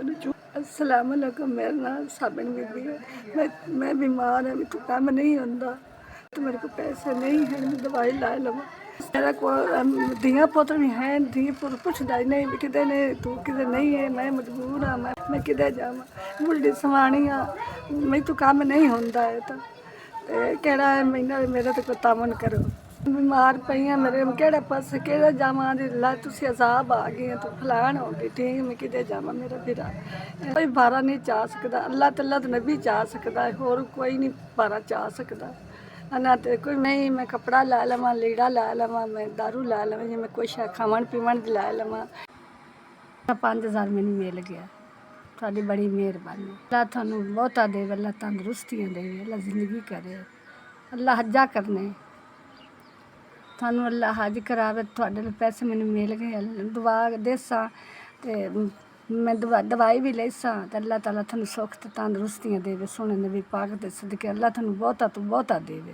अस्सलाम वालेकुम। मेरा नाम साबिन बीबी है। मैं बीमार है, मेरे को काम नहीं होता, तो मेरे को पैसे नहीं है, मैं दवाई ला लवा। मेरा को धिया पुत्र भी है, धी पुत्र पुछदा ही नहीं कि नहीं तू कि नहीं है। मैं मजबूर हाँ, मैं कि जावा, बुढ़ी सवानी हाँ, मैं तो काम नहीं होता है। तो कहड़ा है महीना मेरा तो कोई तामन करो। बीमार पई हाँ, मेरे केड़े पासे केड़े जावां दी ला तुसी अजाब आ गए तो फलान हो गई ठीक, मैं किते जावां। मेरा फिरा कोई बारा नहीं चाह सकता, अल्लाह तल्ला तो नबी चाह सकता है, होर कोई नहीं बारा चाह सकता। ना तो कोई नहीं मैं कपड़ा ला लवां, लीड़ा ला लवां, मैं दारू ला लवां, जी मैं कुछ खावन पीवन ला लवां। 5000 मैनू मिल गया, थोड़ी बड़ी मेहरबानी। अल्लाह थानू बहुता दे, अल्लाह तंदुरुस्तियाँ दे, अल्लाह जिंदगी करे, अल्लाह हज्जा करने थानू अल्लाह हज करावे। थोड़े पैसे मैनू मिल गए, दुआ देसां ते मैं दवाई भी लेसां ते अल्लाह ताला थानू सुख ते तंदुरुस्तियाँ देवे। सोने नबी पाक दे सदके अल्लाह थानू बहुता तो बहुता देवे।